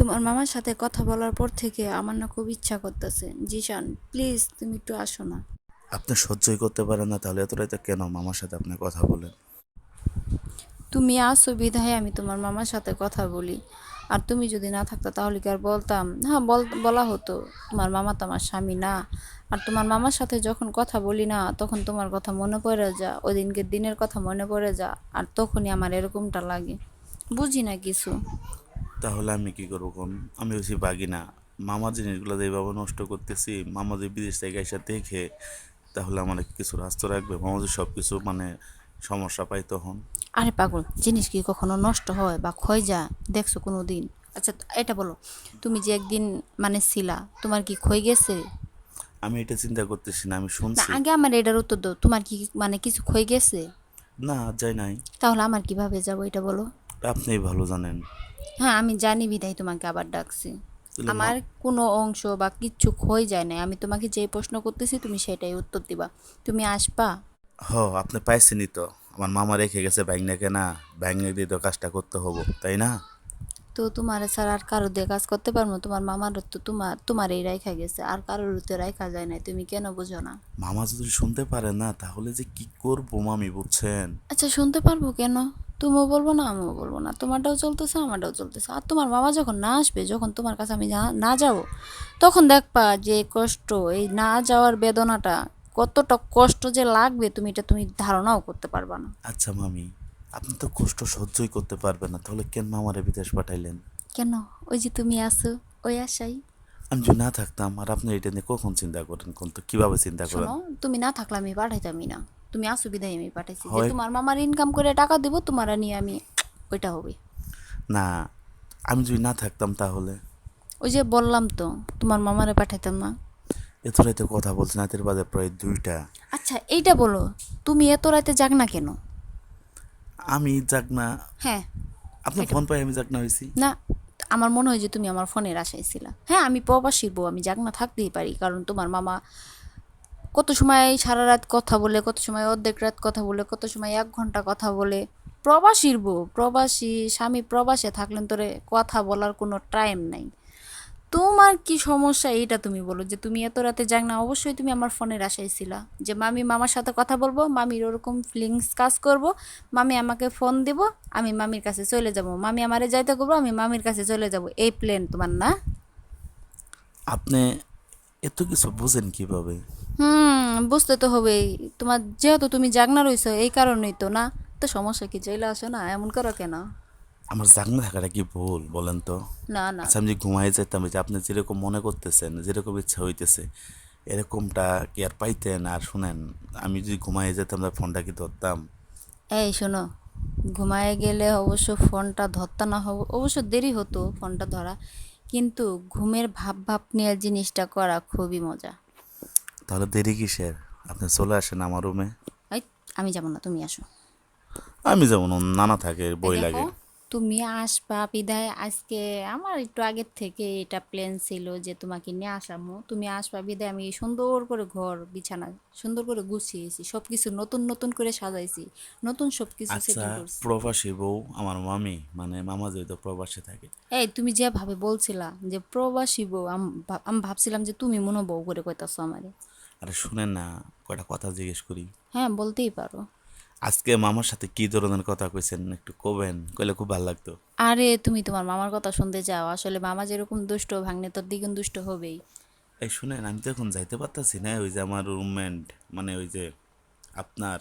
তোমার মামার সাথে কথা বলার পর থেকে আমার না খুব ইচ্ছা করতেছে। জিশান, প্লিজ তুমি একটু আসো না। আপনি সহ্যই করতে পারেন না, তাহলে এত রাতে কেন মামার সাথে আপনি কথা বলেন? তুমি আসো বিধায় আমি তোমার মামার সাথে কথা বলি। আর তুমি যদি না থাকতা তাহলে কি আর বলতাম? হ্যাঁ, বলা হতো তোমার মামা তো আমার স্বামী না। আর তোমার মামার সাথে যখন কথা বলি না তখন তোমার কথা মনে পড়ে যা, ওই দিনকে দিনের কথা মনে পড়ে যা। আর তখনই আমার এরকমটা লাগে, বুঝি না কিছু। তাহলে আমি কি করবো কোন? আমি হচ্ছি বাগিনা। মামার জিনিসগুলো যেভাবে নষ্ট করতেছি, মামা যে বিদেশ থেকে এসে দেখে, তাহলে আমার কিছু রাস্তা রাখবে? মামা যে সব কিছু মানে সমস্যা পাই তখন। আরে পাগল, জিনিস কি কখনো নষ্ট হয় বা ক্ষয় যায় দেখছো কোনো দিন? আচ্ছা, এটা বলো, তুমি যে একদিন মানে ছিলা, তোমার কি ক্ষয় গেছে? আমি এটা চিন্তা করতেছি না, আমি না, শুনছি। আগে আমার এটার উত্তর দাও, তোমার কি মানে কিছু ক্ষয় গেছে? না, যাই নাই। তাহলে আমার কিভাবে যাবো এটা বলো? আপনিই ভালো জানেন। হ্যাঁ, আমি জানি বিধায় তোমাকে আবার ডাকছি। তাহলে আমার কোনো অংশ বা কিচ্ছু ক্ষয় যায় না, আমি তোমাকে যে প্রশ্ন করতেছি তুমি সেটাই উত্তর দিবা। তুমি আসবা? হ, আপনি পাইছেনই তো। আমার মামা রেখে গেছে ব্যাংনাকে, না ব্যাংনে দিয়ে তো কাজটা করতে হবো, তাই না? তো তোমার ছাড়া আর কারো দিয়ে কাজ করতে পারবো? তোমার মামার তো তোমারই রাইখা গেছে, আর কারোর তো রাইখা যায় না, তুমি কেন বুঝো না? মামা যদি শুনতে পারে না, তাহলে যে কি করবো মামি, বুঝছেন? আচ্ছা, শুনতে পারবো কেন? তুমিও বলবো না, আমিও বলবো না, তোমারটাও চলতেছে আমারটাও চলতেছে। আর তোমার মামা যখন না আসবে, যখন তোমার কাছে আমি না যাবো, তখন দেখবা যে কষ্ট, এই না যাওয়ার বেদনাটা কতটা কষ্ট যে লাগবে, তুমি ধারণাও করতে পারবা না। আচ্ছা মামি, আপনি তো কষ্ট সহ্যই করতে পারবেন না, তাহলে কেন মামারে বিদেশ পাঠাইলেন? কেন? ওই যে তুমি আছো, ওই আশাই। আমি যদি না থাকতাম, আর আপনি এটা নিয়ে কখন চিন্তা করেন কোন? তো কিভাবে চিন্তা করেন? শোনো, তুমি না থাকলে আমি পাঠাইতামই না। তুমি আসো বিদায় আমি পাঠাইছি, যে হয় তোমার মামার ইনকাম করে টাকা দিব তোমার নিয়ে আমি, ওইটা হবে। না, আমি যদি না থাকতাম তাহলে? ওই যে বললাম তো, তোমার মামারে পাঠাইতাম না। এত রাতে কথা বলছেন, রাতের বাজে প্রায় 2টা। আচ্ছা, এইটা বলো, তুমি এত রাতে জাগ না কেন? আমি যাক না? হ্যাঁ, আপনার এটা ফোন পাই আমি যাক না হয়েছি? না, আমার মনে হয় যে তুমি আমার ফোনের আশায় ছিলা। হ্যাঁ, আমি প্রবাসীর বউ, আমি জাগ না থাকতেই পারি, কারণ তোমার মামা কত সময় সারা রাত কথা বলে, কত সময় অর্ধেক রাত কথা বলে, কত সময় 1 ঘন্টা কথা বলে। প্রবাসীর বউ, প্রবাসী স্বামী প্রবাসে থাকলেন তোরে কথা বলার কোনো টাইম নাই। তোমার কি সমস্যা এটা তুমি বলো, যে তুমি এত রাতে জাগ না? অবশ্যই তুমি আমার ফোনের আশায় ছিলা, যে মামি মামার সাথে কথা বলবো, মামির ওরকম ফিলিংস কাজ করব, মামি আমাকে ফোন দিব, আমি মামির কাছে চলে যাব, মামি আমারে যাইতে করবো, আমি মামির কাছে চলে যাব, এই প্ল্যান তোমার না? আপনি এত কিছু বুঝেন কিভাবে? বুঝতে তো হবেই। তোমার যেহেতু তুমি জাগনা রইছো এই কারণেই তো না। তো সমস্যা কি, চলে আসো না, এমন করো কেন? আমার জাগ না থাকাটা কি ভুল বলেন তো? না, না। আচ্ছা, আমি যে ঘুমাই যেতাম, এই যে আপনি যেরকম মনে করতেছেন, যেরকম ইচ্ছা হইতেছে, এরকমটা কি আর পাইতেন? আর শুনেন, আমি যদি ঘুমাই যেতাম তাহলে ফোনটা কি ধরতাম? এই শোনো, ঘুমায় গেলে অবশ্য ফোনটা ধরতা না, অবশ্য দেরি হতো ফোনটা ধরা, কিন্তু ঘুমের ভাব ভাব নিয়ে জিনিসটা করা খুবই মজা। তাহলে দেরি কিসের? আপনি চলে আসেন আমার রুমে। এই, আমি যাবো না, তুমি আসো। আমি যেমন নানা থাকে, এই বই দেখো, লাগে। তুমি আসবা বিদায় আজকে, আমার একটু আগের থেকে এটা প্ল্যান ছিল যে তোমাকে নিয়ে আসামো, তুমি আসবা বিদায় আমি সুন্দর করে ঘর বিছানা সুন্দর করে গুছিয়েছি, সব কিছু নতুন নতুন করে সাজাইছি, নতুন সব কিছু আচ্ছা, সেটিং করছি। প্রবাসী বউ আমার মামি, মানে মামা যেহেতু প্রবাসে থাকে। এই, তুমি যেভাবে বলছিলা যে প্রবাসী বউ, আমি ভাবছিলাম যে তুমি মনে বউ করে কইতাছো আমারে। আরে শুনেন না, কয়টা কথা জিজ্ঞেস করি। হ্যাঁ, বলতেই পারো। আজকে মামার সাথে কি ধরনের কথা কইছেন একটু কবেন, কইলে খুব ভালো লাগতো। আরে তুমি তোমার মামার কথা শুনতে চাও? আসলে মামা যেরকম দুষ্ট, ভাগ্নে তোর দ্বিগুণ দুষ্ট হবেই। এই শুনেন, আমি তো এখন যাইতে পারতাছি না। ওই যে আমার রুমমেট, মানে ওই যে আপনার,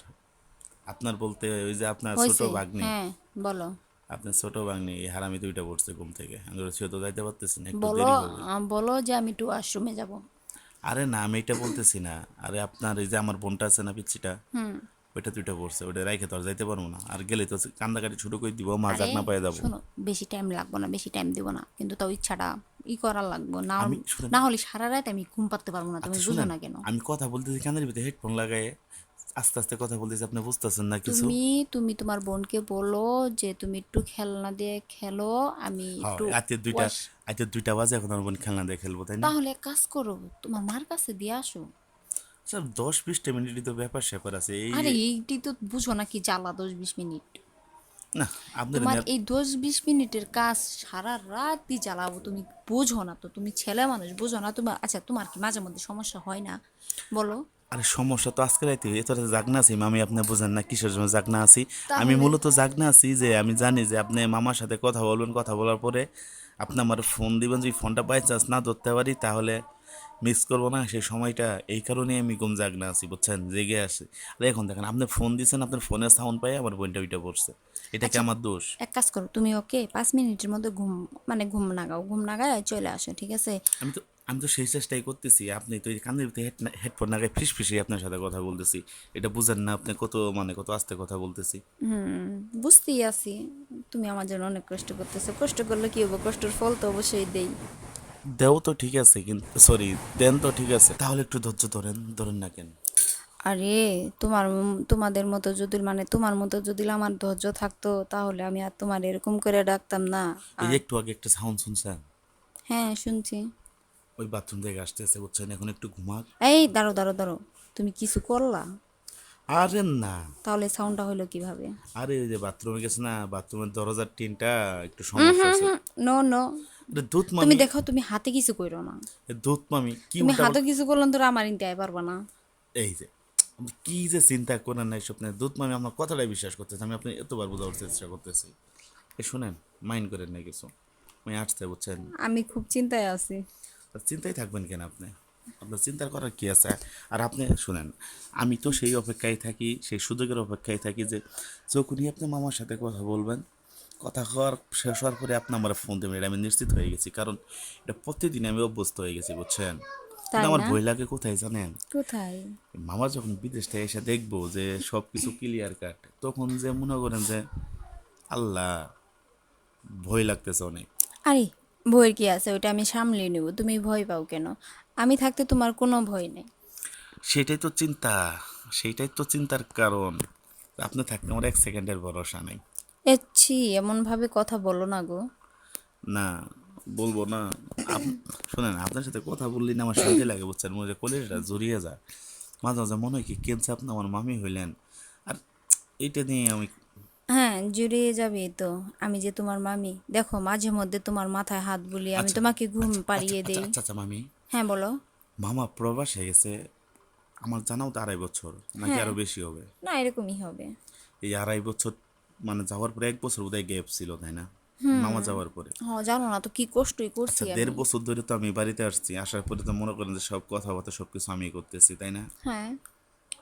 আপনার বলতে ওই যে আপনার ছোট হয়েছে, ভাগ্নি। হ্যাঁ, বলো। আপনার ছোট ভাগ্নি এই হারামি 2টা পড়ছে ঘুম থেকে, আমি বলছি, সে তো যাইতে পারতেছি না, একটু বলো, দেরি হবে। বলো যে আমি একটু ওয়াশরুমে যাব। আরে না, আমি এটা বলতেছি না। আরে আপনার এই যে আমার বোনটা আছে না, পিচ্ছিটা, ওইটা 2টা পড়ছে, ওইটা রাইখে তো আর যাইতে পারবো না। আর গেলে তো কান্দাকাটি শুরু করে দিব, মা আরে যাক না পায়ে যাবো। শোনো, বেশি টাইম লাগবো না, বেশি টাইম দিব না, কিন্তু তাও ইচ্ছাটা করার লাগবো না। আমি শুনেন, না হলে সারা রাত আমি ঘুম পাড়তে পারবো না, তুমি আচ্ছা বুঝো শুনেন, না কেন? আমি কথা বলতেছি কানের ভিতরে হেডফোন লাগাই, আস্তে আস্তে কথা বলতেছি, আপনি বুঝতেছেন না কিছু? তুমি তুমি তোমার বোনকে বলো যে তুমি একটু খেলনা দিয়ে খেলো, আমি হ্যাঁ, একটু রাতে 2টা, ওয়াশ। রাতে 2টা বাজে, এখন আমার বোন খেলনা দিয়ে খেলবো, তাই না? তাহলে এক কাজ করো, তোমার মার কাছে দিয়ে আসো। স্যার 10-20টা মিনিটই তো ব্যাপার স্যাপার আছে এই। আরে এইটি তো বুঝো না কি জ্বালা, 10-20 মিনিট। না আপনার তোমার নেট এই 10-20 মিনিটের কাজ সারা রাতই চালাবো, তুমি বোঝো না তো, তুমি ছেলে মানুষ বোঝো না তোমার। আচ্ছা তোমার কি মাঝে মধ্যে সমস্যা হয় না বলো? আরে সমস্যা তো আজকে রাইতে এত রাতে জাগনা আছি আমি, আপনি বুঝেন না কিসের জন্য জাগনা আছি। আমি তাহলে মূলত জাগনা আছি যে আমি জানি যে আপনি মামার সাথে কথা বলবেন, কথা বলার পরে আপনি আমার ফোন দিবেন, যদি ফোনটা বাই চান্স না ধরতে পারি তাহলে মিস করবো না সেই সময়টা, এই কারণেই আমি ঘুম জাগনা আছি বুঝছেন, জেগে আসি। আর এখন দেখেন আপনি ফোন দিয়েছেন, আপনার ফোনের সাউন্ড পাই আমার বোনটা ওইটা পড়ছে, এটা কি আচ্ছা আমার দোষ? এক কাজ করো, তুমি ওকে 5 মিনিটের মধ্যে ঘুম, মানে ঘুম নাগাও, ঘুম নাগায় চলে আসো, ঠিক আছে? আমি তো আমি তো সেই চেষ্টাই করতেছি, আপনি তো এই কানের ভিতরে হেডফোন লাগাই ফিস ফিসে আপনার সাথে কথা বলতেছি, এটা বুঝেন না আপনি কত মানে কত আস্তে কথা বলতেছি। বুঝতেই আছি, তুমি আমার জন্য অনেক কষ্ট করতেছো, কষ্ট করলে কি হবো, কষ্টের ফল তো অবশ্যই দেই। দেও তো ঠিক আছে কিন্তু সরি, দেন তো ঠিক আছে, তাহলে একটু ধৈর্য ধরেন, ধরেন না কেন? আরে তোমাদের মতো যদি, মানে তোমার মতো যদি আমার ধৈর্য থাকতো তাহলে আমি আর তোমার এরকম করে ডাকতাম না। এই যে আর একটু আগে একটা সাউন্ড শুনছেন, হ্যাঁ শুনছি। ওই বাথরুম থেকে আসতেছে বুঝছেন, এখন একটু ঘুমাক। এই দাঁড়ো দাঁড়ো দাঁড়ো, তুমি কিছু করলা? আরে না, তাহলে সাউন্ডটা হলো কিভাবে? আরে ওই যে বাথরুমে গেছে না, বাথরুমের দরজার টিনটা একটু সমস্যা আছে। নো নো, এটা দুধ তুমি মামি, দেখো তুমি হাতে কিছু করো না। এ দুধ মামি কি তুমি উল্টা হাতে কিছু করলেন তো আমার ইনতে পারবা না। এই যে আপনি কি যে চিন্তা করেন না স্বপ্নে দুধ মামি আমার কথাটাই বিশ্বাস করতেছে, আমি আপনি এতবার বোঝানোর চেষ্টা করতেছি। এ শুনেন, মাইন্ড করেন না কিছু, আমি আসতে বুঝছেন। আমি খুব চিন্তায় আছি। তা চিন্তায় থাকবেন কেন আপনি, আপনার চিন্তার করার কি আছে? আর আপনি শুনেন, আমি তো সেই অপেক্ষায় থাকি, সেই সুযোগের অপেক্ষায় থাকি যে যখনই আপনি মামার সাথে কথা বলবেন, কথা হওয়ার শেষ হওয়ার পরে আপনি আমার ফোন দেবেন, এটা আমি নিশ্চিত হয়ে গেছি, কারণ এটা প্রতিদিন আমি অভ্যস্ত হয়ে গেছি বুঝছেন। কিন্তু তাই আমার না? ভয় লাগে কোথায় জানেন? কোথায়? মামা যখন বিদেশ থেকে এসে দেখবো যে সব কিছু ক্লিয়ার কাট, তখন যে মনে করেন যে আল্লাহ, ভয় লাগতেছে অনেক। আরে ভয়ের কি আছে, ওটা আমি সামলিয়ে নেব, তুমি ভয় পাও কেন? আমি থাকতে তোমার কোনো ভয় নেই। সেটাই তো চিন্তা, সেইটাই তো চিন্তার কারণ, আপনি থাকতে আমার এক সেকেন্ডের ভরসা নেই। এচ্ছি, এমন ভাবে কথা বলো না গো। না, বলবো না। শোনেন, আপনার সাথে কথা বললেই না আমার শান্তি লাগে বুঝছেন, মনে হয় কলিজাটা জড়িয়ে যায়। মাঝে মাঝে মনে হয় কি কেমছে আপনি আমার মামি হইলেন। আর এইটা নিয়ে আমি হ্যাঁ জুড়িয়ে যাবে তো, আমি যে তোমার মামি, দেখো মাঝে মধ্যে তোমার মাথায় হাত বুলিয়ে আমি আচ্ছা তোমাকে ঘুম আচ্ছা আচ্ছা পাড়িয়ে আচ্ছা দেই। আচ্ছা আচ্ছা মামি, হ্যাঁ বলো। মামা প্রবাসে গেছে, আমার জানাও তো 2.5 বছর নাকি হ্যাঁ, আরো বেশি হবে। না এরকমই হবে। এই 2.5 বছর মানে যাওয়ার পরে 1 বছর বোধহয় গ্যাপ ছিল তাই না, মামা যাওয়ার পরে। হ্যাঁ জানো না তো কি কষ্টই করছি আচ্ছা আমি। 1.5 বছর ধরে তো আমি বাড়িতে আসছি, আসার পরে তো মনে করেন যে সব কথাবার্তা সব কিছু আমি করতেছি তাই না। হ্যাঁ।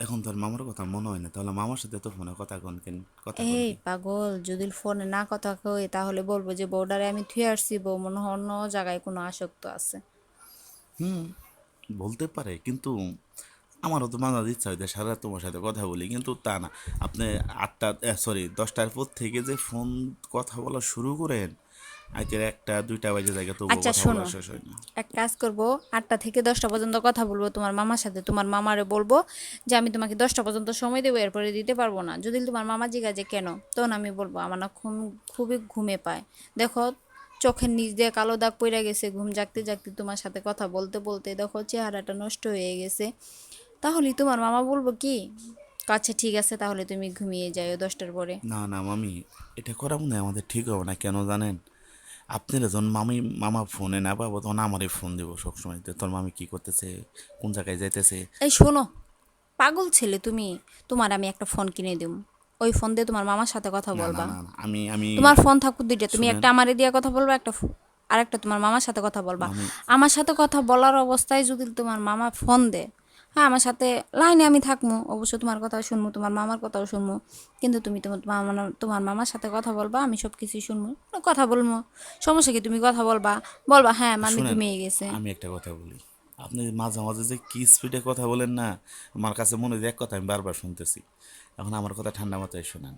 এখন তো আর মামার কথা মনে হয় না, তাহলে মামার সাথে তো ফোনে কথা কন কেন, কথা কন এই কি? পাগল, যদি ফোনে না কথা কই তাহলে বলবো যে বর্ডারে আমি থুয়ে আসছি, বউ মনে হয় অন্য জায়গায় কোনো আসক্ত আছে। বলতে পারে কিন্তু আমারও তো মাঝে মাঝে ইচ্ছা হইতে সারা রাত তোমার সাথে কথা বলি, কিন্তু তা না। আপনি 8টা সরি 10টার পর থেকে যে ফোন কথা বলা শুরু করেন, আজকের 1টা 2টা বাজে জায়গা তবুও আচ্ছা কথা বলা শোনো, শেষ হয় না। এক কাজ করব, 8টা থেকে 10টা পর্যন্ত কথা বলবো তোমার মামার সাথে, তোমার মামারে বলবো যে আমি তোমাকে 10টা পর্যন্ত সময় দেবো, এরপরে দিতে পারবো না। যদি তোমার মামা জিজ্ঞাসা কেন, তখন আমি বলবো আমার না খুবই ঘুমে পায়। দেখো চোখের নিচ দিয়ে কালো দাগ পড়ে গেছে, ঘুম জাগতে জাগতে তোমার সাথে কথা বলতে বলতে দেখো চেহারাটা নষ্ট হয়ে গেছে। তাহলে তোমার মামা বলবো কি, আচ্ছা ঠিক আছে তাহলে তুমি ঘুমিয়ে যাও 10টার পরে। না না মামি, এটা করা মনে হয় আমাদের ঠিক হবে না, কেন জানেন? আপনারা যখন মামা ফোনে না পাবো তখন আমারই ফোন দেবো সবসময়, যে তোর মামি কি করতেছে, কোন জায়গায় যাইতেছে। এই শোনো, পাগল ছেলে তুমি, তোমার আমি একটা ফোন কিনে দেব, ওই ফোন দিয়ে তোমার মামার সাথে কথা না না বলবা। না না, আমি তোমার ফোন থাকুক দুইটা, তুমি শুনেন একটা আমারে দিয়ে কথা বলবা, আর একটা তোমার মামার সাথে কথা বলবা। মামি, আমার সাথে কথা বলার অবস্থায় যদি তোমার মামা ফোন দেয়, হ্যাঁ আমার সাথে লাইনে আমি থাকবো, অবশ্য তোমার কথাও শুনবো, তোমার মামার কথাও শুনবো, কিন্তু তুমি তোমার মামার সাথে কথা বলবা, আমি সব কিছুই শুনবো, কথা বলবো। সমস্যা কি, তুমি কথা বলবা, বলবা হ্যাঁ মামি শুনেন ঘুমিয়ে গেছে। আমি একটা কথা বলি, আপনি মাঝে মাঝে যে কি স্পিডে কথা বলেন না, আমার কাছে মনে হয় এক কথা আমি বারবার শুনতেছি। এখন আমার কথা ঠান্ডা মাথায় শোনেন,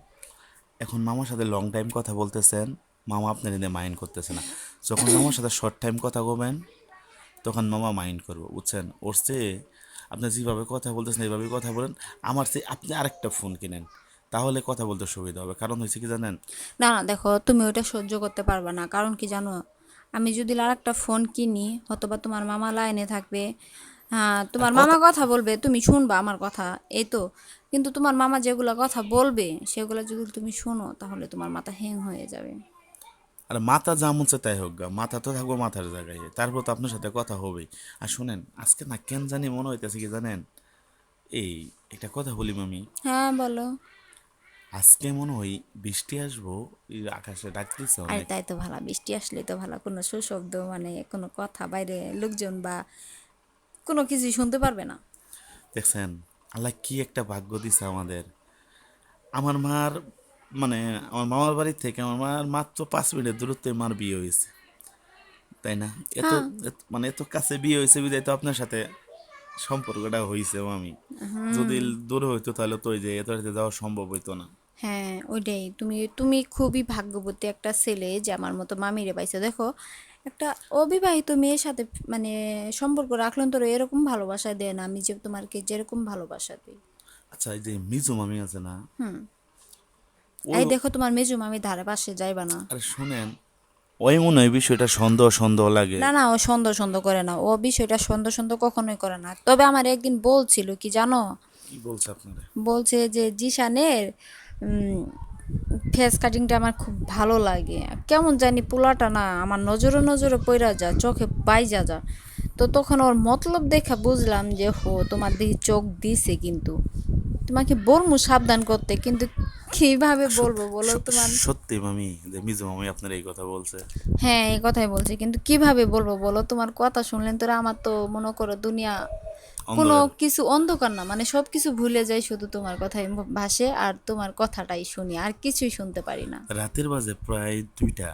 এখন মামার সাথে লং টাইম কথা বলতেছেন, মামা আপনার এনে মাইন্ড করতেছে না। যখন মামার সাথে শর্ট টাইম কথা বলবেন তখন মামা মাইন্ড করবো বুঝছেন। ওর চেয়ে আপনি যেভাবে কথা বলতেছেন এইভাবে কথা বলেন, আমার চেয়ে আপনি আরেকটা ফোন কিনেন, তাহলে কথা বলতে সুবিধা হবে। কারণ হয়েছে কি জানেন? না না দেখো, তুমি ওটা সহ্য করতে পারবে না, কারণ কি জানো, আমি যদি আর একটা ফোন কিনি হয়তোবা তোমার মামা লাইনে থাকবে, হ্যাঁ, তোমার কথা মামা কথা বলবে, তুমি শুনবা আমার কথা, এই তো। কিন্তু তোমার মামা যেগুলা কথা বলবে সেগুলো যদি তুমি শোনো তাহলে তোমার মাথা হ্যাং হয়ে যাবে। আর মাথা যা মন চায় তাই হোক গা, মাথা তো থাকবো মাথার জায়গায়, তারপর তো আপনার সাথে কথা হবেই। আর শুনেন, আজকে না কেন জানি মনে হইতেছে কি জানেন, এই একটা কথা বলি মামি, হ্যাঁ, বলো। আজকে মনে হয় বৃষ্টি আসবো, এই আকাশে ডাকতেছে আরে অনেক। তাই তো ভালো, বৃষ্টি আসলে তো ভালো, কোনো সুশব্দ মানে কোনো কথা বাইরে লোকজন বা কোনো কিছুই শুনতে পারবে না। দেখছেন, আল্লাহ কি একটা ভাগ্য দিছে আমাদের। আমার মার মানে আমার মামার বাড়ি থেকে আমার মার মাত্র 5 মিনিটের দূরত্বে মার বিয়ে হয়েছে, তাই না? এত হ্যাঁ। মানে এত কাছে বিয়ে হয়েছে বিদায় তো আপনার সাথে সম্পর্কটা হয়েছে আমি। যদি দূরে হইতো তাহলে তো ওই যে এত রাতে যাওয়া সম্ভব হইতো না। হ্যাঁ, ওইটাই, তুমি তুমি খুবই ভাগ্যবতী একটা ছেলে যে আমার মতো মামিরে পাইছো। দেখো, একটা অবিবাহিত মেয়ের সাথে মানে সম্পর্ক রাখলেন তোর এরকম ভালোবাসা দেয় না, আমি যে তোমাকে যেরকম ভালোবাসা দিই। আচ্ছা, এই যে মিজু মামি আছে না, ও, এই দেখো, তোমার মেজু মামি ধারে পাশে যাইবা না। আরে শুনেন, ওই মনে হয় বিষয়টা সন্দেহ সন্দেহ লাগে। না না, ও সন্দেহ সন্দেহ করে না, ও বিষয়টা সন্দেহ সন্দেহ কখনোই করে না। তবে আমার একদিন বলছিল কি জানো, কি বলছে আপনারা? বলছে যে জিশানের ফেস কাটিংটা আমার খুব ভালো লাগে, কেমন জানি পোলাটা না আমার নজরে নজরে পইরা যা, চোখে বাইজা যা। তো তখন ওর মতলব দেখা বুঝলাম যে হো তোমার দিকে চোখ দিছে, কিন্তু তোমাকে বলবো সাবধান করতে, কিন্তু কিভাবে বলবো বলো তোমার। সত্যি মামি যে মিজু মামি আপনার এই কথা বলছে? হ্যাঁ, এই কথাই বলছে, কিন্তু কিভাবে বলবো বলো, তোমার কথা শুনলেন তোরা আমার তো মনে করো দুনিয়া কোনো অন্ধকার। কিছু অন্ধকার না, মানে সব কিছু ভুলে যাই, শুধু তোমার কথাই ভাসে আর তোমার কথাটাই শুনি, আর কিছুই শুনতে পারি না। রাতের বাজে প্রায় 2টা,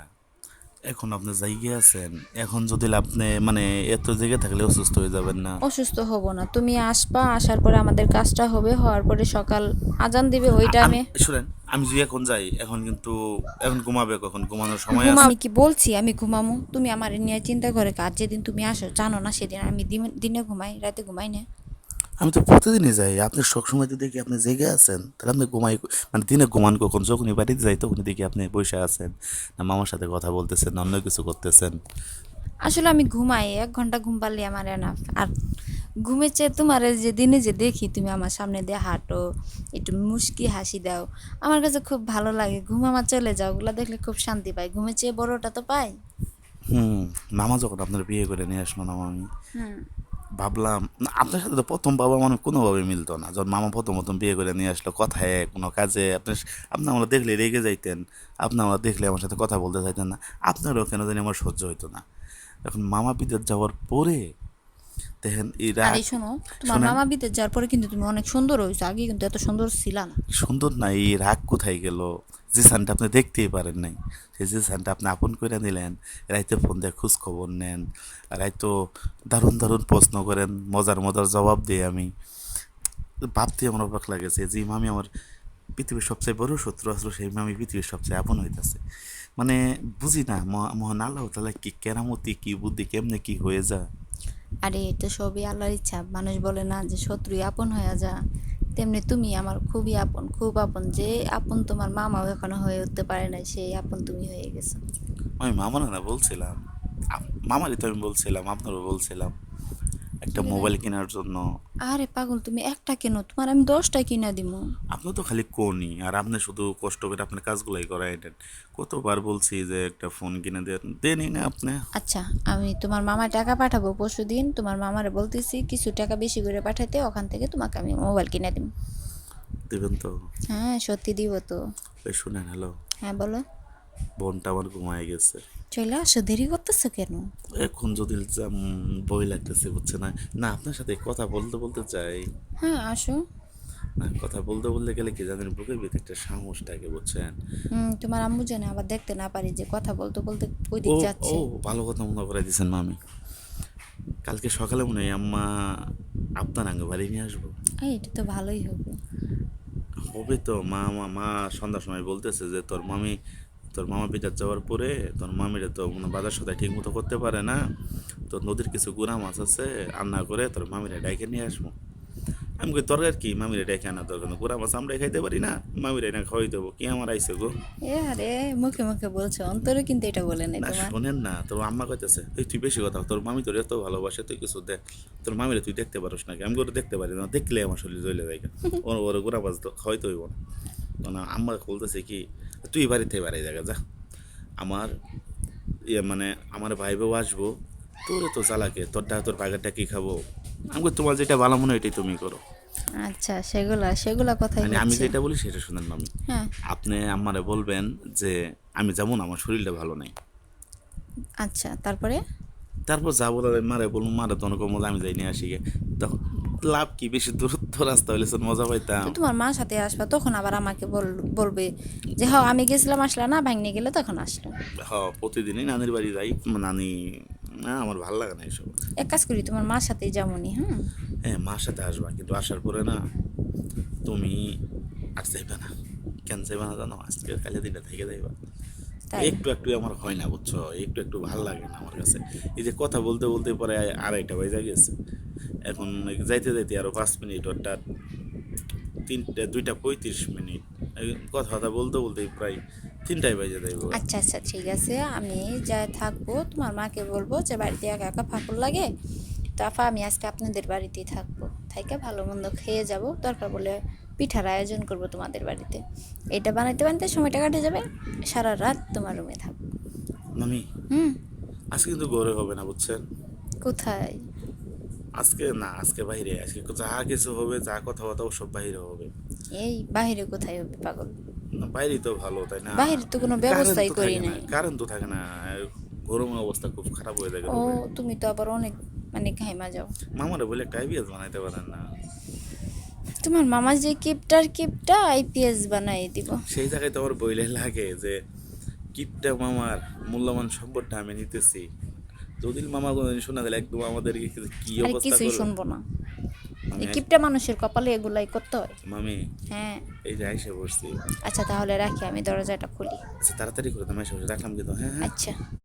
এখন আপনি জায়গায় আছেন, এখন যদি আপনি মানে এত জায়গায় থাকলে অসুস্থ হয়ে যাবেন না? অসুস্থ হব না, তুমি আসবা, আসার পরে আমাদের কাজটা হবে, হওয়ার পরে সকাল আজান দিবে ওই আমি টাইমে শুনেন, আমি যদি এখন যাই এখন কিন্তু এখন ঘুমাবে কখন, ঘুমানোর সময় ঘুমা। আছে? আমি কি বলছি আমি ঘুমামু, তুমি আমার নিয়ে চিন্তা করে কাজ, যেদিন তুমি আসো জানো না সেদিন আমি দিনে ঘুমাই, রাতে ঘুমাই না। আমি তো প্রতিদিনই যাই, আপনি সবসময় তো দেখি আপনি জেগে আছেন, তাহলে আপনি ঘুমাই মানে দিনে ঘুমান কখন? যখনই বাড়িতে যাই তখনই দেখি আপনি বসে আছেন, না মামার সাথে কথা বলতেছেন, না অন্য কিছু করতেছেন। আসলে আমি ঘুমাই, 1 ঘন্টা ঘুম পারলে আমার এনাফ। আর ঘুমের চেয়ে তোমার যে দিনে যে দেখি তুমি আমার সামনে দিয়ে হাঁটো, একটু মুস্কি হাসি দাও, আমার কাছে খুব ভালো লাগে। ঘুম আমার চলে যাও, ওগুলো দেখলে খুব শান্তি পাই, ঘুমের চেয়ে বড়টা তো পাই। হুম। মামা যখন আপনার বিয়ে করে নিয়ে আসলো না মামি, ভাবলাম না আপনার সাথে তো প্রথম বাবা মানে কোনোভাবে মিলতো না, যখন মামা প্রথম প্রথম বিয়ে করে নিয়ে আসলো, কথায় কোনো কাজে আপনি আমরা দেখলে রেগে যাইতেন, আপনি আমরা দেখলে আমার সাথে কথা বলতে চাইতেন না, আপনারও কেন জানি আমার সহ্য হইতো না। এখন মামা বিদেশ যাওয়ার পরে দেখেন এই আর রাগ। এই শোনো, তোমার শোনেন, মামা বিদেশ যাওয়ার পরে কিন্তু তুমি অনেক সুন্দর হয়েছো, আগে কিন্তু এত সুন্দর ছিল না। সুন্দর না, এই রাগ কোথায় গেল? যে সানটা আপনি দেখতেই পারেন নাই, সেই যে সানটা আপনি আপন করে নিলেন, রাইতে ফোন দিয়ে খোঁজ খবর নেন, রাইতো দারুণ দারুণ প্রশ্ন করেন, মজার মজার জবাব দিই আমি। ভাবতে আমার অবাক লাগেছে যে মামি আমার পৃথিবীর সবচেয়ে বড় শত্রু আসলো, সেই মামি পৃথিবীর সবচেয়ে আপন হইতাছে। মানে বুঝি না মহান আল্লাহ তাআলা কি কেরামতি, কি বুদ্ধি, কেমনে কি হয়ে যা। আরে এটা সবই আল্লাহর ইচ্ছা, মানুষ বলে না যে শত্রুই আপন হয়ে যা, তেমনি তুমি আমার খুবই আপন, খুব আপন, যে আপন তোমার মামাও এখনো হয়ে উঠতে পারে না, সেই আপন তুমি হয়ে গেছো। আমি মামার না বলছিলাম, মামারই তো আমি বলছিলাম, আপনারও বলছিলাম একটা কি রে? মোবাইল কেনার জন্য। আরে পাগল, তুমি একটা কেন, তোমার আমি 10টা কিনা দিমু। আপনি তো খালি কোনই, আর আপনি শুধু কষ্ট করে আপনার কাজগুলাই করাই দেন। কতবার বলছি যে একটা ফোন কিনে দেন, দেনই না আপনি। আচ্ছা, আমি তোমার মামার টাকা পাঠাবো পরশুদিন, তোমার মামারে বলতেছি কিছু টাকা বেশি করে পাঠাইতে, ওখান থেকে তোমাকে আমি মোবাইল কিনে দিব। দেবেন তো? হ্যাঁ, সত্যি দিব তো। ওই শুনেন, হ্যালো, হ্যাঁ, বলো। বোনটা আমার ঘুমায় গেছে। চলে আসো, দেরি করতেছো কেন? এখন যদি বই লাগতেছে বুঝছে না, না আপনার সাথে কথা বলতে বলতে চাই, হ্যাঁ, আসো। না কথা বলতে বলতে গেলে কি জানেন, বুকের ভিতরে একটা সাহস থাকে বুঝছেন। তোমার আম্মু জানে আবার দেখতে না পারি যে কথা বলতে বলতে ওই ও, দিক ও, যাচ্ছে। ভালো কথা মনে করে দিয়েছেন মামি। কালকে সকালে মনে হয় আম্মা আপনার আঙ্গ বাড়ি নিয়ে আসবো। এই এটা তো ভালোই হবে। হবে তো। মা সন্ধ্যার সময় বলতেছে যে তোর মামা বিদেশ যাওয়ার পরে তোর মামিরে তো মনে হয় বাজার সদাই ঠিক মতো করতে পারে না, তোর নদীর কিছু গুড়া মাছ আছে, রান্না করে তোর মামিরে ডাইকে নিয়ে আসবো। আমি কই দরকার কি মামির এটা কেনা দরকার না, গোড়া মাছ আমরা খাইতে পারি না, মামির এটা খাওয়াই দেবো, কি আমার আইসে গো। এ আরে মুখে মুখে বলছো, অন্তরে কিন্তু এটা বলে নাই না তোমার। শোনেন না, তোর আম্মা কইতেছে এই তুই বেশি কথা, তোর মামি তোর এত ভালোবাসে, তুই কিছু দেখ, তোর মামিরে তুই দেখতে পারোস নাকি, আমি করে দেখতে পারি না, দেখলে আমার শরীর জ্বলে যায়, ওর ওর গোড়া মাছ তো খাওয়াইতে হইব না। না আম্মা বলতেছে কি তুই বাড়িতে বাড়ি জায়গা যা, আমার মানে আমার ভাই বউ আসবো, তোরে তো চালাকে তোর বাগেরটা কি খাবো, আমি কই, তোমার যেটা ভালো মনে হয় এটাই তুমি করো। আচ্ছা, সেগুলা সেগুলা কথাই মানে আমি হচ্ছে। যেটা বলি সেটা শুনেন মামি, হ্যাঁ, আপনি আমারে বলবেন যে আমি যেমন আমার শরীরটা ভালো নাই, আচ্ছা, তারপরে? তারপর যা বলার মারে বলবো, মারে তখন কম আমি যাই নিয়ে আসি গে। তখন লাভ কি, বেশি দূরত্ব রাস্তা হইলে তো মজা তো পাইতাম। তোমার মার সাথে আসবা, তখন আবার আমাকে বলবে যে হ্যাঁ আমি গেছিলাম আসলা না, ভাঙনে গেলে তখন আসলো। হ্যাঁ প্রতিদিনই নানির বাড়ি যাই, নানি না আমার ভালো লাগে না এসব। এক কাজ করি, তোমার মার সাথেই যেমনই। হ্যাঁ, হ্যাঁ মার সাথে আসবা, কিন্তু আসার পরে না তুমি আর যাইবা না, কেন যাইবা না জানো, আজকে কালে দিনটা থেকে যাইবা। তাই? একটু একটু আমার হয় না বুঝছো, একটু একটু ভাল লাগে না আমার কাছে। এই যে কথা বলতে বলতে পরে আড়াইটা বাজে গেছে, এখন যাইতে যাইতে আরো 5 মিনিট, ওটা 2:35, এই কথা কথা বলতে বলতে প্রায় 3টায় বাজে যাইব। আচ্ছা আচ্ছা, ঠিক আছে, আমি যা থাকবো তোমার মাকে বলবো যে বাড়িতে একা একা ফাঁকল লাগে, তো আপা আমি আজকে আপনাদের বাড়িতেই থাকবো, থাইকা ভালো মন্দ খেয়ে যাব, দরকার বলে পিঠার আয়োজন করব তোমাদের বাড়িতে। এটা বানাইতে বানাইতে সময়টা কাটে যাবে, সারা রাত তোমার রুমে থাকবো। মামি হুম। আজকে কিন্তু ঘরে হবে না বুঝছেন, কোথায়? আজকে না, আজকে বাইরে, আজকে যা কিছু হবে, যা কথাবার্তা সব বাইরে হবে। এই বাহিরে কোথায় হবে পাগল? না বাইরেই তো ভালো তাই না, বাহিরে তো কোনো কারেন্ট ব্যবস্থাই তো করি থাকে না, নাই। কারেন্ট তো থাকে না, গরমের অবস্থা খুব খারাপ হয়ে থাকে ও, রুমে। তুমি তো আবার অনেক মানে ঘাইমা যাও। মামারে বলে একটা আইবিএস বানাইতে পারেন না, তোমার মামা যে কিপটা আইপিএস বানাই দিব। সেই জায়গায় তো আমার বইলে লাগে যে কিপটা মামার মূল্যবান সম্পদটা আমি নিতেছি, যদি মামা কোনোদিন শোনা দিলে একদম আমাদেরকে কি আরে অবস্থা কিছুই করবে। শুনবো না, আমি এই কিপটা মানুষের কপালে এগুলাই করতে হয়। মামি হ্যাঁ। এই যে আইসে বসছি, আচ্ছা তাহলে রাখি, আমি দরজাটা খুলি। আচ্ছা তাড়াতাড়ি করে তুমি এসে বসে রাখলাম কিন্তু, হ্যাঁ হ্যাঁ। আচ্ছা।